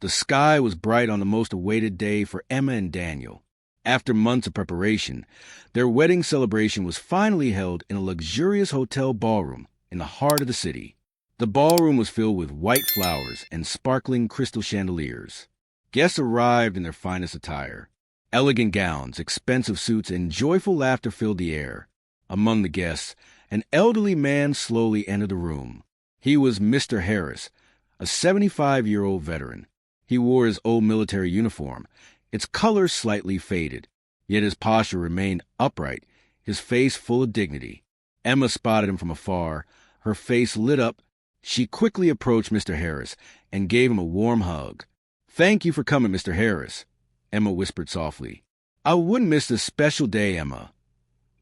The sky was bright on the most awaited day for Emma and Daniel. After months of preparation, their wedding celebration was finally held in a luxurious hotel ballroom in the heart of the city. The ballroom was filled with white flowers and sparkling crystal chandeliers. Guests arrived in their finest attire. Elegant gowns, expensive suits, and joyful laughter filled the air. Among the guests, an elderly man slowly entered the room. He was Mr. Harris, a 75-year-old veteran. He wore his old military uniform, its color slightly faded, yet his posture remained upright, his face full of dignity. Emma spotted him from afar. Her face lit up. She quickly approached Mr. Harris and gave him a warm hug. "Thank you for coming, Mr. Harris," Emma whispered softly. "I wouldn't miss this special day, Emma,"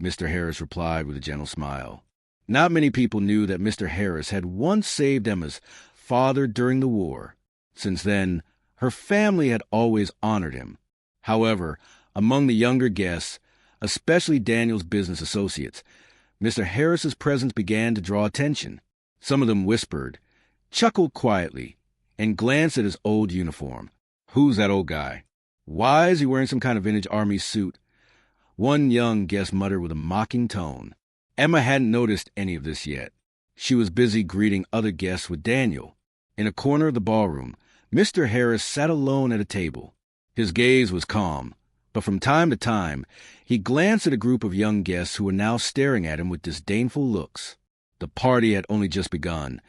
Mr. Harris replied with a gentle smile. Not many people knew that Mr. Harris had once saved Emma's father during the war. Since then, her family had always honored him. However, among the younger guests, especially Daniel's business associates, Mr. Harris's presence began to draw attention. Some of them whispered, chuckled quietly, and glanced at his old uniform. "Who's that old guy? Why is he wearing some kind of vintage army suit?" One young guest muttered with a mocking tone. Emma hadn't noticed any of this yet. She was busy greeting other guests with Daniel. In a corner of the ballroom, Mr. Harris sat alone at a table. His gaze was calm, but from time to time, he glanced at a group of young guests who were now staring at him with disdainful looks. The party had only just begun,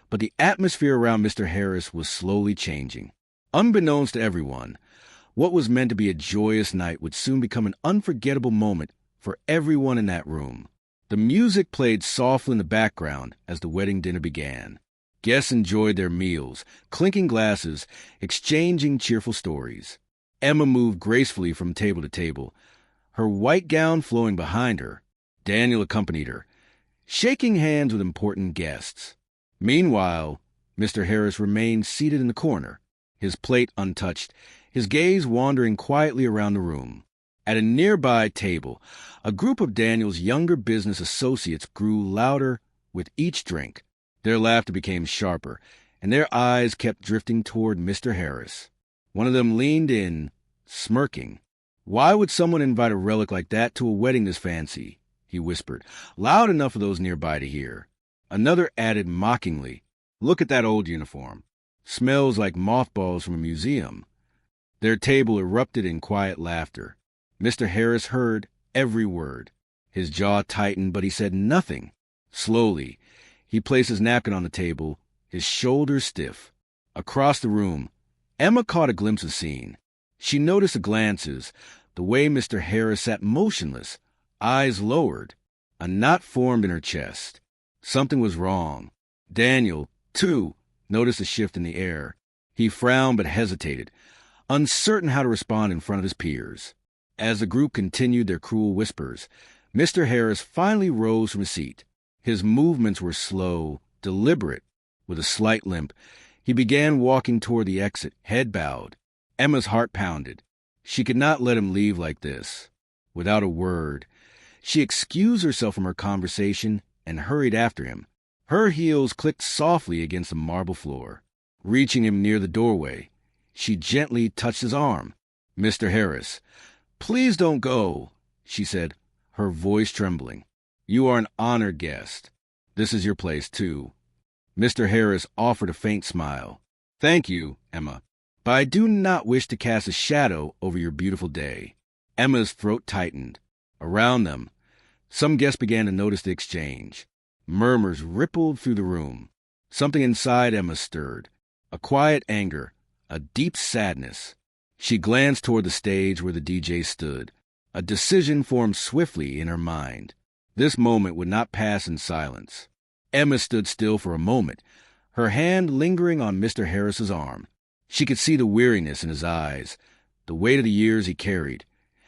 but the atmosphere around Mr. Harris was slowly changing. Unbeknownst to everyone, what was meant to be a joyous night would soon become an unforgettable moment for everyone in that room. The music played softly in the background as the wedding dinner began. Guests enjoyed their meals, clinking glasses, exchanging cheerful stories. Emma moved gracefully from table to table, her white gown flowing behind her. Daniel accompanied her, shaking hands with important guests. Meanwhile, Mr. Harris remained seated in the corner, his plate untouched, his gaze wandering quietly around the room. At a nearby table, a group of Daniel's younger business associates grew louder with each drink. Their laughter became sharper, and their eyes kept drifting toward Mr. Harris. One of them leaned in, smirking. "Why would someone invite a relic like that to a wedding this fancy?" he whispered, loud enough for those nearby to hear. Another added mockingly, "Look at that old uniform. Smells like mothballs from a museum." Their table erupted in quiet laughter. Mr. Harris heard every word. His jaw tightened, but he said nothing. Slowly, he placed his napkin on the table, his shoulders stiff. Across the room, Emma caught a glimpse of the scene. She noticed the glances, the way Mr. Harris sat motionless, eyes lowered. A knot formed in her chest. Something was wrong. Daniel, too, noticed a shift in the air. He frowned but hesitated, uncertain how to respond in front of his peers. As the group continued their cruel whispers, Mr. Harris finally rose from his seat. His movements were slow, deliberate. With a slight limp, he began walking toward the exit, head bowed. Emma's heart pounded. She could not let him leave like this. Without a word, she excused herself from her conversation and hurried after him. Her heels clicked softly against the marble floor. Reaching him near the doorway, she gently touched his arm. "Mr. Harris, please don't go," she said, her voice trembling. "You are an honored guest. This is your place, too." Mr. Harris offered a faint smile. "Thank you, Emma, but I do not wish to cast a shadow over your beautiful day." Emma's throat tightened. Around them, some guests began to notice the exchange. Murmurs rippled through the room. Something inside Emma stirred. A quiet anger, a deep sadness. She glanced toward the stage where the DJ stood. A decision formed swiftly in her mind. This moment would not pass in silence. Emma stood still for a moment, her hand lingering on Mr. Harris's arm. She could see the weariness in his eyes, the weight of the years he carried,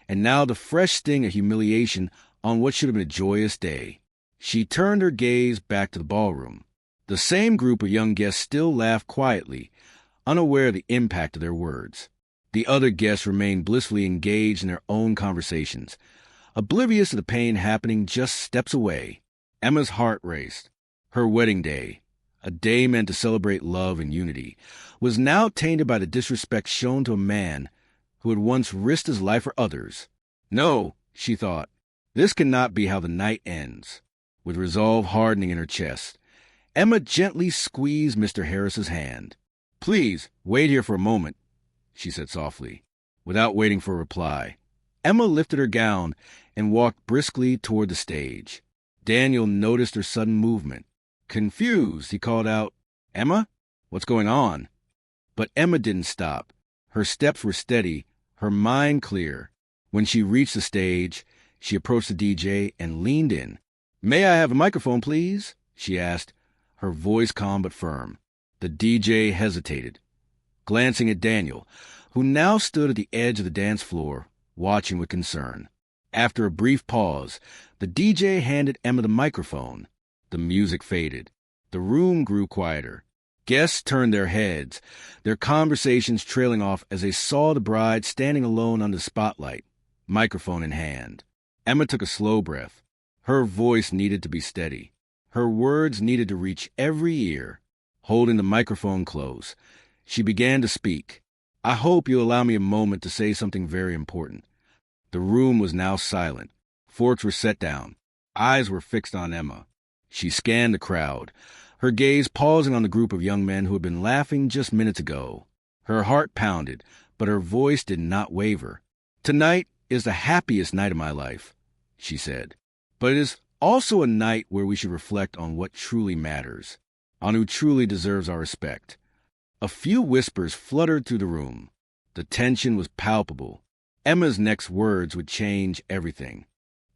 and now the fresh sting of humiliation on what should have been a joyous day. She turned her gaze back to the ballroom. The same group of young guests still laughed quietly, unaware of the impact of their words. The other guests remained blissfully engaged in their own conversations, oblivious of the pain happening just steps away. Emma's heart raced. Her wedding day, a day meant to celebrate love and unity, was now tainted by the disrespect shown to a man who had once risked his life for others. No, she thought, this cannot be how the night ends. With resolve hardening in her chest, Emma gently squeezed Mr. Harris's hand. "Please, wait here for a moment," she said softly. Without waiting for a reply, Emma lifted her gown and walked briskly toward the stage. Daniel noticed her sudden movement. Confused, he called out, "Emma, what's going on?" But Emma didn't stop. Her steps were steady, her mind clear. When she reached the stage, she approached the DJ and leaned in. "May I have a microphone, please?" she asked, her voice calm but firm. The DJ hesitated, glancing at Daniel, who now stood at the edge of the dance floor, watching with concern. After a brief pause, the DJ handed Emma the microphone. The music faded. The room grew quieter. Guests turned their heads, their conversations trailing off as they saw the bride standing alone under the spotlight, microphone in hand. Emma took a slow breath. Her voice needed to be steady. Her words needed to reach every ear. Holding the microphone close, she began to speak. "I hope you'll allow me a moment to say something very important." The room was now silent. Forks were set down. Eyes were fixed on Emma. She scanned the crowd, her gaze pausing on the group of young men who had been laughing just minutes ago. Her heart pounded, but her voice did not waver. "Tonight is the happiest night of my life," she said. "But it is also a night where we should reflect on what truly matters, on who truly deserves our respect." A few whispers fluttered through the room. The tension was palpable. Emma's next words would change everything.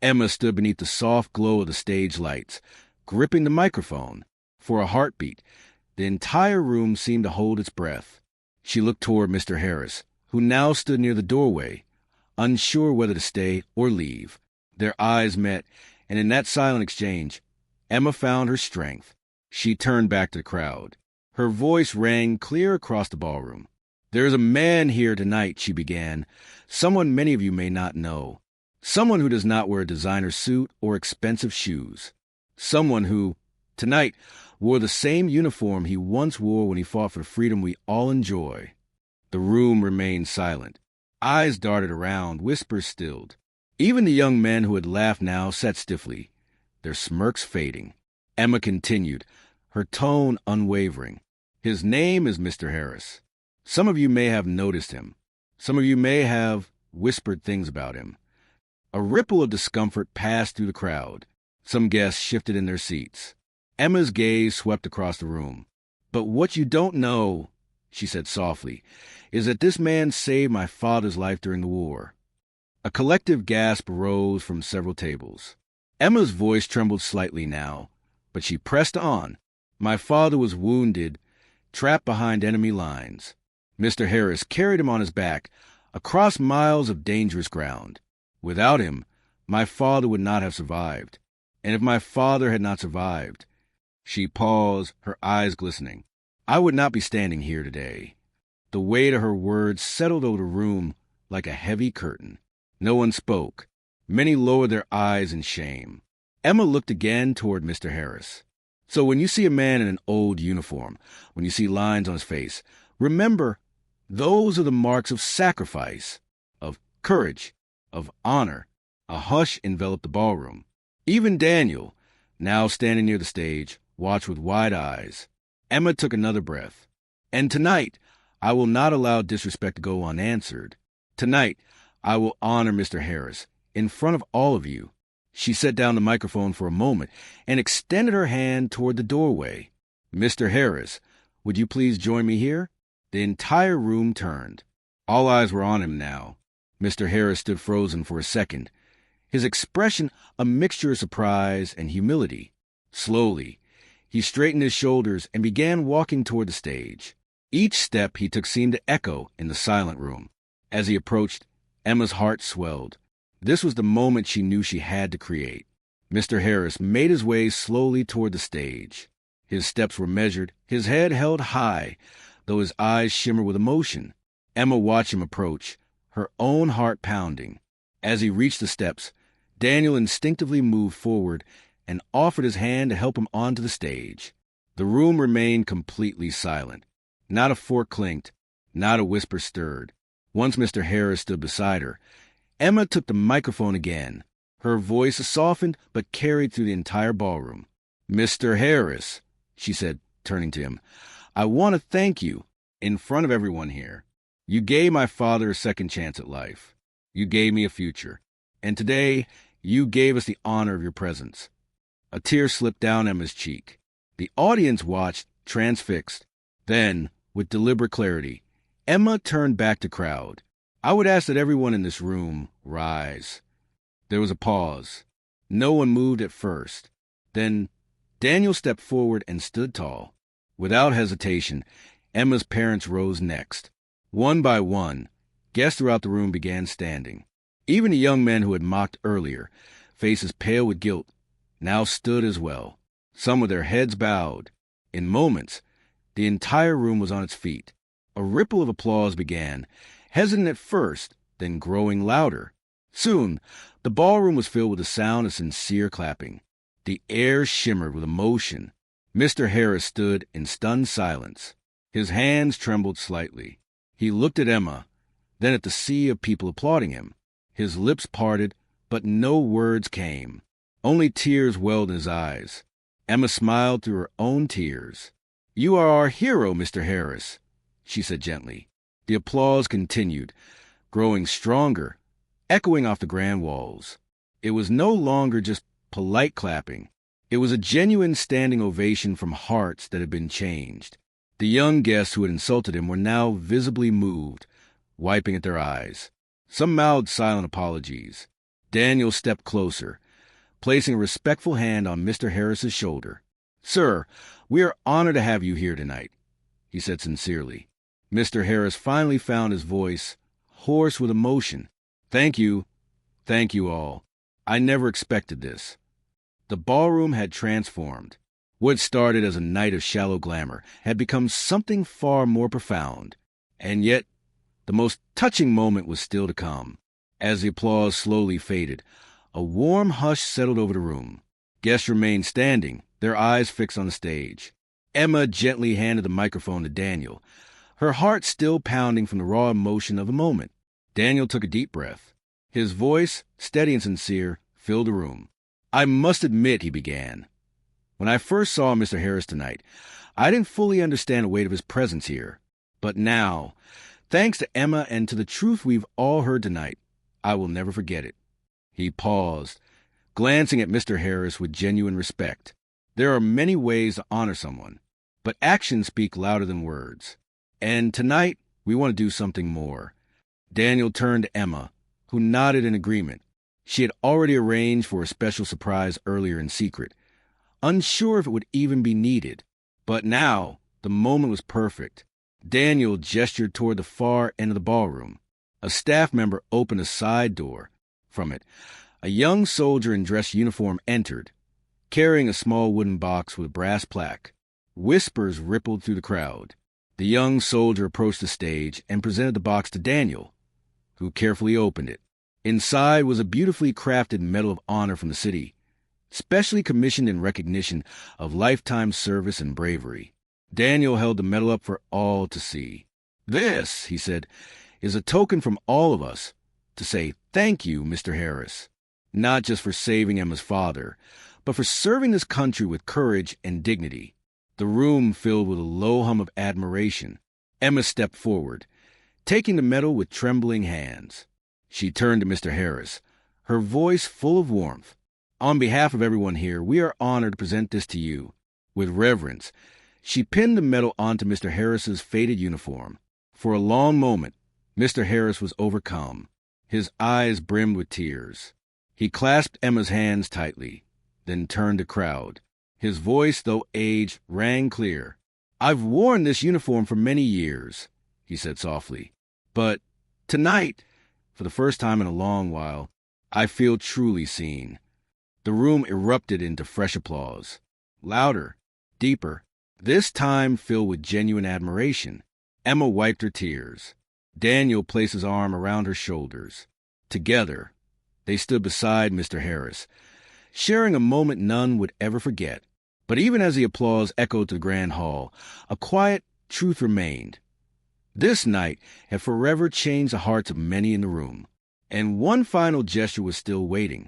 Emma stood beneath the soft glow of the stage lights, gripping the microphone. For a heartbeat, the entire room seemed to hold its breath. She looked toward Mr. Harris, who now stood near the doorway, unsure whether to stay or leave. Their eyes met, and in that silent exchange, Emma found her strength. She turned back to the crowd. Her voice rang clear across the ballroom. "There is a man here tonight," she began, "someone many of you may not know. Someone who does not wear a designer suit or expensive shoes. Someone who, tonight, wore the same uniform he once wore when he fought for the freedom we all enjoy." The room remained silent. Eyes darted around, whispers stilled. Even the young men who had laughed now sat stiffly, their smirks fading. Emma continued, her tone unwavering. "His name is Mr. Harris. Some of you may have noticed him. Some of you may have whispered things about him." A ripple of discomfort passed through the crowd. Some guests shifted in their seats. Emma's gaze swept across the room. "But what you don't know," she said softly, "is that this man saved my father's life during the war." A collective gasp arose from several tables. Emma's voice trembled slightly now, but she pressed on. "My father was wounded, trapped behind enemy lines. Mr. Harris carried him on his back, across miles of dangerous ground. Without him, my father would not have survived. And if my father had not survived," she paused, her eyes glistening, "I would not be standing here today." The weight of her words settled over the room like a heavy curtain. No one spoke. Many lowered their eyes in shame. Emma looked again toward Mr. Harris. "So when you see a man in an old uniform, when you see lines on his face, remember, those are the marks of sacrifice, of courage, of honor." A hush enveloped the ballroom. Even Daniel, now standing near the stage, watched with wide eyes. Emma took another breath. "And tonight, I will not allow disrespect to go unanswered. Tonight, I will honor Mr. Harris in front of all of you." She set down the microphone for a moment and extended her hand toward the doorway. "Mr. Harris, would you please join me here?" The entire room turned. All eyes were on him now. Mr. Harris stood frozen for a second, his expression a mixture of surprise and humility. Slowly, he straightened his shoulders and began walking toward the stage. Each step he took seemed to echo in the silent room. As he approached, Emma's heart swelled. This was the moment she knew she had to create. Mr. Harris made his way slowly toward the stage. His steps were measured, his head held high, though his eyes shimmered with emotion. Emma watched him approach, her own heart pounding. As he reached the steps, Daniel instinctively moved forward and offered his hand to help him onto the stage. The room remained completely silent. Not a fork clinked, not a whisper stirred. Once Mr. Harris stood beside her, Emma took the microphone again. Her voice softened but carried through the entire ballroom. "Mr. Harris," she said, turning to him, "I want to thank you in front of everyone here. You gave my father a second chance at life. You gave me a future. And today, you gave us the honor of your presence." A tear slipped down Emma's cheek. The audience watched, transfixed. Then, with deliberate clarity, Emma turned back to crowd. "I would ask that everyone in this room rise." There was a pause. No one moved at first. Then Daniel stepped forward and stood tall. Without hesitation, Emma's parents rose next. One by one, guests throughout the room began standing. Even the young men who had mocked earlier, faces pale with guilt, now stood as well, some with their heads bowed. In moments, the entire room was on its feet. A ripple of applause began, hesitant at first, then growing louder. Soon, the ballroom was filled with the sound of sincere clapping. The air shimmered with emotion. Mr. Harris stood in stunned silence. His hands trembled slightly. He looked at Emma, then at the sea of people applauding him. His lips parted, but no words came. Only tears welled in his eyes. Emma smiled through her own tears. "You are our hero, Mr. Harris," she said gently. The applause continued, growing stronger, echoing off the grand walls. It was no longer just polite clapping. It was a genuine standing ovation from hearts that had been changed. The young guests who had insulted him were now visibly moved, wiping at their eyes. Some mouthed silent apologies. Daniel stepped closer, placing a respectful hand on Mr. Harris's shoulder. "Sir, we are honored to have you here tonight," he said sincerely. Mr. Harris finally found his voice, hoarse with emotion. Thank you all. I never expected this." The ballroom had transformed. What started as a night of shallow glamour had become something far more profound. And yet, the most touching moment was still to come. As the applause slowly faded, a warm hush settled over the room. Guests remained standing, their eyes fixed on the stage. Emma gently handed the microphone to Daniel, her heart still pounding from the raw emotion of the moment. Daniel took a deep breath. His voice, steady and sincere, filled the room. "I must admit," he began, "when I first saw Mr. Harris tonight, I didn't fully understand the weight of his presence here. But now, thanks to Emma and to the truth we've all heard tonight, I will never forget it." He paused, glancing at Mr. Harris with genuine respect. There are many ways to honor someone, but actions speak louder than words. And tonight, we want to do something more. Daniel turned to Emma, who nodded in agreement. She had already arranged for a special surprise earlier in secret, unsure if it would even be needed. But now, the moment was perfect. Daniel gestured toward the far end of the ballroom. A staff member opened a side door. From it, a young soldier in dress uniform entered, carrying a small wooden box with a brass plaque. Whispers rippled through the crowd. The young soldier approached the stage and presented the box to Daniel, who carefully opened it. Inside was a beautifully crafted Medal of Honor from the city, specially commissioned in recognition of lifetime service and bravery. Daniel held the medal up for all to see. "This," he said, "is a token from all of us to say thank you, Mr. Harris, not just for saving Emma's father, but for serving this country with courage and dignity." The room filled with a low hum of admiration. Emma stepped forward, taking the medal with trembling hands. She turned to Mr. Harris, her voice full of warmth. "On behalf of everyone here, we are honored to present this to you." With reverence, she pinned the medal onto Mr. Harris's faded uniform. For a long moment, Mr. Harris was overcome. His eyes brimmed with tears. He clasped Emma's hands tightly, then turned to crowd. His voice, though aged, rang clear. "I've worn this uniform for many years," he said softly. "But tonight, for the first time in a long while, I feel truly seen." The room erupted into fresh applause. Louder, deeper, this time filled with genuine admiration. Emma wiped her tears. Daniel placed his arm around her shoulders. Together, they stood beside Mr. Harris, sharing a moment none would ever forget. But even as the applause echoed to the grand hall, a quiet truth remained. This night had forever changed the hearts of many in the room. And one final gesture was still waiting.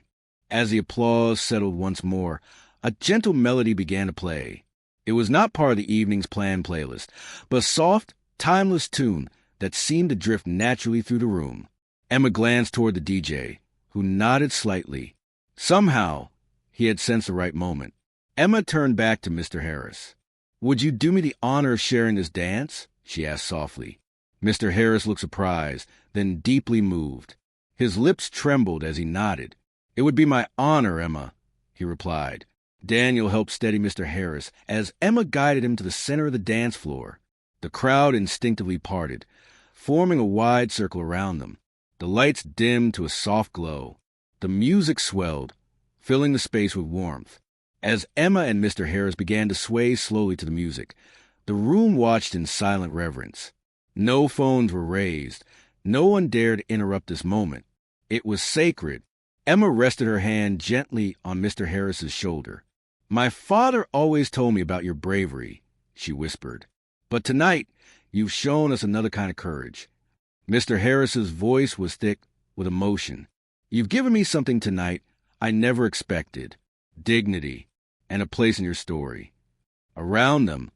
As the applause settled once more, a gentle melody began to play. It was not part of the evening's planned playlist, but a soft, timeless tune that seemed to drift naturally through the room. Emma glanced toward the DJ, who nodded slightly. Somehow, he had sensed the right moment. Emma turned back to Mr. Harris. "Would you do me the honor of sharing this dance?" she asked softly. Mr. Harris looked surprised, then deeply moved. His lips trembled as he nodded. "It would be my honor, Emma," he replied. Daniel helped steady Mr. Harris as Emma guided him to the center of the dance floor. The crowd instinctively parted, forming a wide circle around them. The lights dimmed to a soft glow. The music swelled, filling the space with warmth. As Emma and Mr. Harris began to sway slowly to the music, the room watched in silent reverence. No phones were raised. No one dared interrupt this moment. It was sacred. Emma rested her hand gently on Mr. Harris's shoulder. "My father always told me about your bravery," she whispered. "But tonight, you've shown us another kind of courage." Mr. Harris's voice was thick with emotion. "You've given me something tonight I never expected. Dignity, and a place in your story." Around them,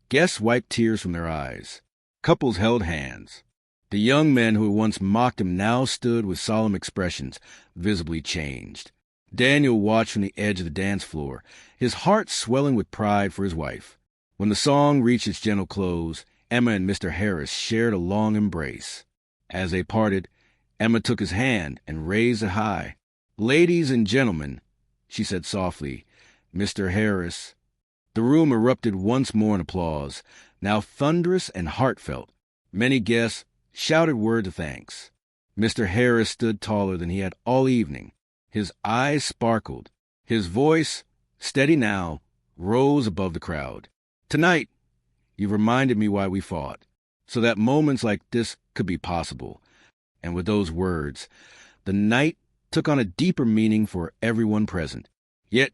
guests wiped tears from their eyes. Couples held hands. The young men who had once mocked him now stood with solemn expressions, visibly changed. Daniel watched from the edge of the dance floor, his heart swelling with pride for his wife. When the song reached its gentle close, Emma and Mr. Harris shared a long embrace. As they parted, Emma took his hand and raised it high. "Ladies and gentlemen," she said softly, "Mr. Harris." The room erupted once more in applause, now thunderous and heartfelt. Many guests shouted words of thanks. Mr. Harris stood taller than he had all evening. His eyes sparkled. His voice, steady now, rose above the crowd. "Tonight, you've reminded me why we fought, so that moments like this could be possible." And with those words, the night took on a deeper meaning for everyone present. Yet,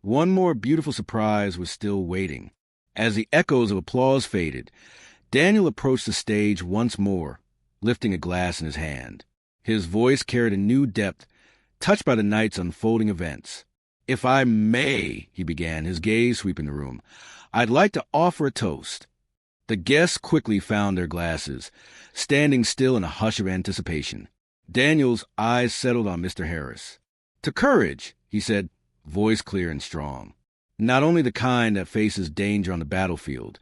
one more beautiful surprise was still waiting. As the echoes of applause faded, Daniel approached the stage once more, lifting a glass in his hand. His voice carried a new depth, touched by the night's unfolding events. "If I may," he began, his gaze sweeping the room, "I'd like to offer a toast." The guests quickly found their glasses, standing still in a hush of anticipation. Daniel's eyes settled on Mr. Harris. "To courage," he said, voice clear and strong. "Not only the kind that faces danger on the battlefield,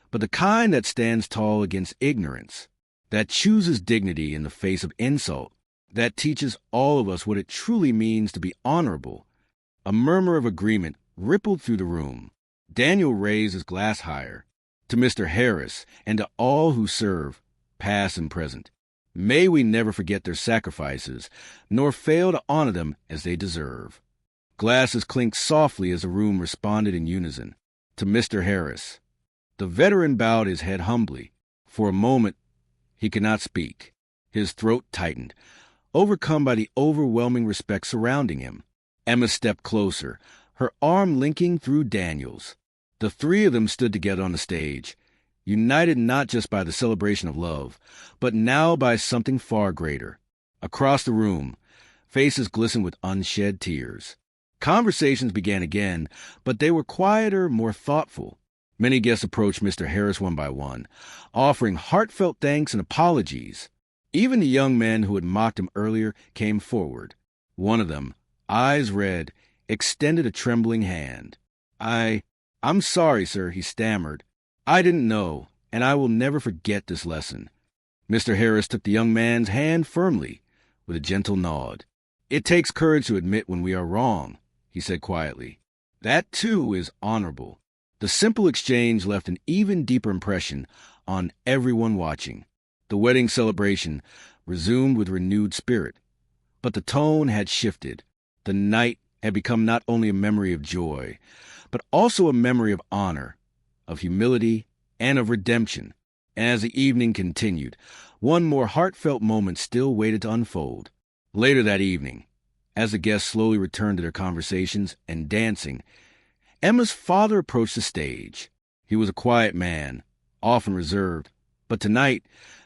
but the kind that stands tall against ignorance, that chooses dignity in the face of insult, that teaches all of us what it truly means to be honorable." A murmur of agreement rippled through the room. Daniel raised his glass higher. "To Mr. Harris and to all who serve, past and present, may we never forget their sacrifices, nor fail to honor them as they deserve." Glasses clinked softly as the room responded in unison. "To Mr. Harris." The veteran bowed his head humbly. For a moment, he could not speak. His throat tightened, overcome by the overwhelming respect surrounding him. Emma stepped closer, her arm linking through Daniel's. The three of them stood together on the stage, united not just by the celebration of love, but now by something far greater. Across the room, faces glistened with unshed tears. Conversations began again, but they were quieter, more thoughtful. Many guests approached Mr. Harris one by one, offering heartfelt thanks and apologies. Even the young men who had mocked him earlier came forward. One of them, eyes red, extended a trembling hand. I'm sorry, sir," he stammered. "I didn't know, and I will never forget this lesson." Mr. Harris took the young man's hand firmly, with a gentle nod. "It takes courage to admit when we are wrong," he said quietly. "That, too, is honorable." The simple exchange left an even deeper impression on everyone watching. The wedding celebration resumed with renewed spirit. But the tone had shifted. The night had become not only a memory of joy, but also a memory of honor, of humility, and of redemption. And as the evening continued, one more heartfelt moment still waited to unfold. Later that evening, as the guests slowly returned to their conversations and dancing, Emma's father approached the stage. He was a quiet man, often reserved, but tonight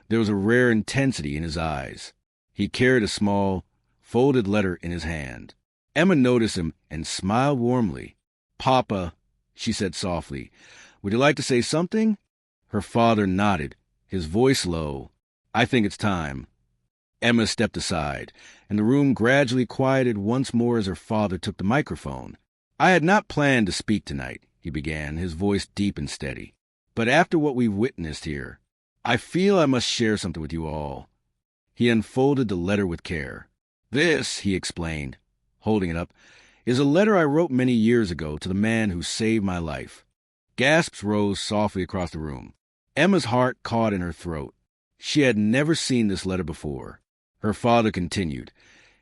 there was a rare intensity in his eyes. He carried a small, folded letter in his hand. Emma noticed him and smiled warmly. "Papa," she said softly, "would you like to say something?" Her father nodded, his voice low. "I think it's time." Emma stepped aside, and the room gradually quieted once more as her father took the microphone. "I had not planned to speak tonight," he began, his voice deep and steady. "But after what we've witnessed here, I feel I must share something with you all." He unfolded the letter with care. "This," he explained, holding it up, "is a letter I wrote many years ago to the man who saved my life." Gasps rose softly across the room. Emma's heart caught in her throat. She had never seen this letter before. Her father continued,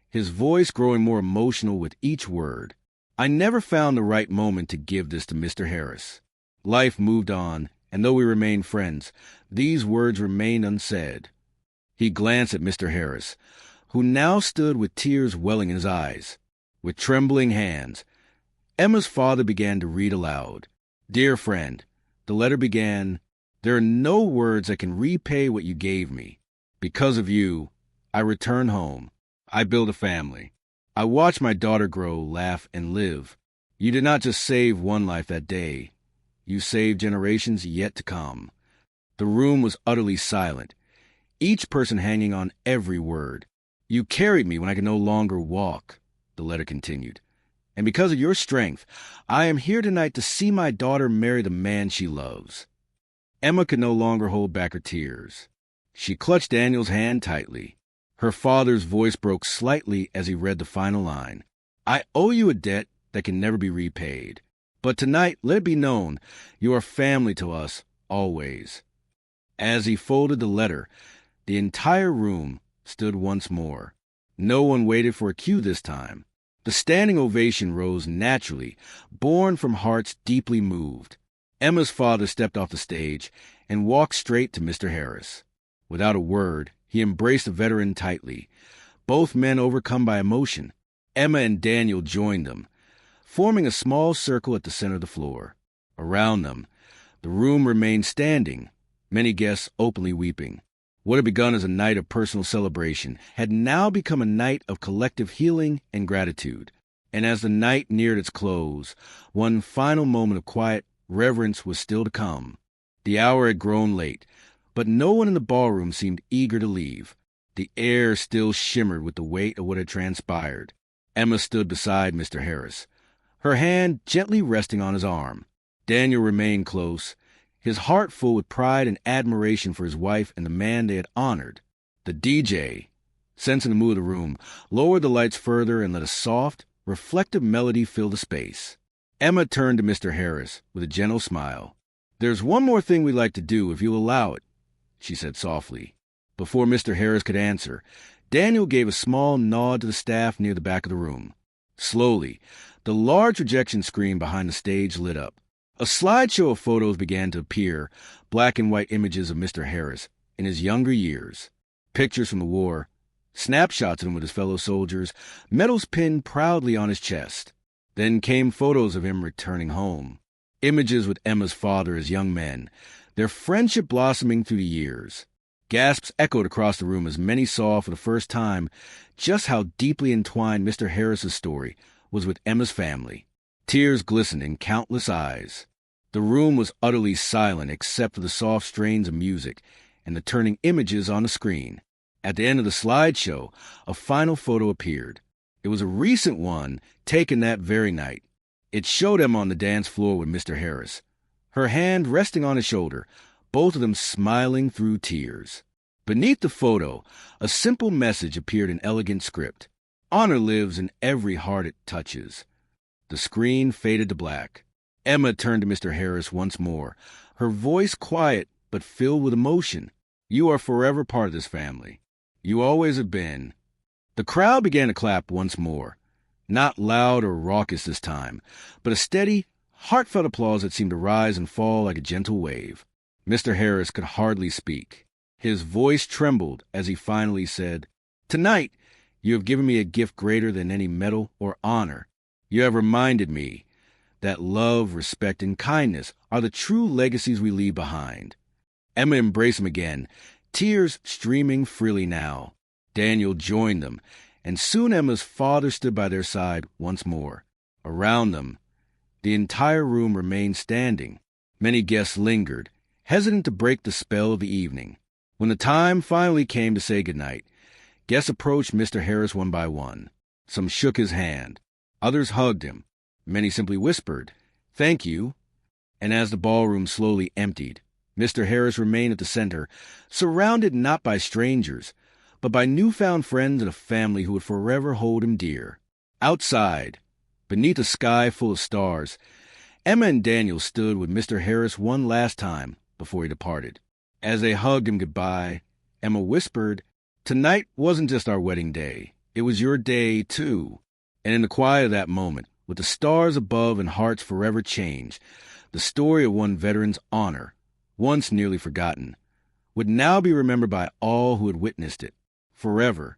his voice growing more emotional with each word. "I never found the right moment to give this to Mr. Harris. Life moved on, and though we remained friends, these words remained unsaid." He glanced at Mr. Harris, who now stood with tears welling in his eyes. With trembling hands, Emma's father began to read aloud. "Dear friend," the letter began, "there are no words that can repay what you gave me. Because of you, I return home. I build a family. I watch my daughter grow, laugh, and live. You did not just save one life that day. You saved generations yet to come." The room was utterly silent, each person hanging on every word. "You carried me when I could no longer walk," the letter continued. "And because of your strength, I am here tonight to see my daughter marry the man she loves." Emma could no longer hold back her tears. She clutched Daniel's hand tightly. Her father's voice broke slightly as he read the final line. "I owe you a debt that can never be repaid. But tonight, let it be known, you are family to us, always." As he folded the letter, the entire room stood once more. No one waited for a cue this time. The standing ovation rose naturally, born from hearts deeply moved. Emma's father stepped off the stage and walked straight to Mr. Harris. Without a word, he embraced the veteran tightly, both men overcome by emotion. Emma and Daniel joined them, forming a small circle at the center of the floor. Around them, the room remained standing, many guests openly weeping. What had begun as a night of personal celebration had now become a night of collective healing and gratitude. And as the night neared its close, one final moment of quiet reverence was still to come. The hour had grown late, but no one in the ballroom seemed eager to leave. The air still shimmered with the weight of what had transpired. Emma stood beside Mr. Harris, her hand gently resting on his arm. Daniel remained close, his heart full with pride and admiration for his wife and the man they had honored. The DJ, sensing the mood of the room, lowered the lights further and let a soft, reflective melody fill the space. Emma turned to Mr. Harris with a gentle smile. "There's one more thing we'd like to do, if you'll allow it," she said softly. Before Mr. Harris could answer, Daniel gave a small nod to the staff near the back of the room. Slowly, the large projection screen behind the stage lit up. A slideshow of photos began to appear, black and white images of Mr. Harris in his younger years, pictures from the war, snapshots of him with his fellow soldiers, medals pinned proudly on his chest. Then came photos of him returning home, images with Emma's father as young men, their friendship blossoming through the years. Gasps echoed across the room as many saw for the first time just how deeply entwined Mr. Harris's story was with Emma's family. Tears glistened in countless eyes. The room was utterly silent except for the soft strains of music and the turning images on the screen. At the end of the slideshow, a final photo appeared. It was a recent one taken that very night. It showed Emma on the dance floor with Mr. Harris, her hand resting on his shoulder, both of them smiling through tears. Beneath the photo, a simple message appeared in elegant script. "Honor lives in every heart it touches." The screen faded to black. Emma turned to Mr. Harris once more, her voice quiet but filled with emotion. "You are forever part of this family. You always have been." The crowd began to clap once more, not loud or raucous this time, but a steady, heartfelt applause that seemed to rise and fall like a gentle wave. Mr. Harris could hardly speak. His voice trembled as he finally said, "Tonight, you have given me a gift greater than any medal or honor. You have reminded me that love, respect, and kindness are the true legacies we leave behind. Emma embraced him again, tears streaming freely now. Daniel joined them, and soon Emma's father stood by their side once more. Around them, the entire room remained standing. Many guests lingered, hesitant to break the spell of the evening. When the time finally came to say goodnight, guests approached Mr. Harris one by one. Some shook his hand. Others hugged him. Many simply whispered, "Thank you." And as the ballroom slowly emptied, Mr. Harris remained at the center, surrounded not by strangers, but by newfound friends and a family who would forever hold him dear. Outside, beneath a sky full of stars, Emma and Daniel stood with Mr. Harris one last time before he departed. As they hugged him goodbye, Emma whispered, "Tonight wasn't just our wedding day. It was your day, too." And in the quiet of that moment, with the stars above and hearts forever changed, the story of one veteran's honor, once nearly forgotten, would now be remembered by all who had witnessed it, forever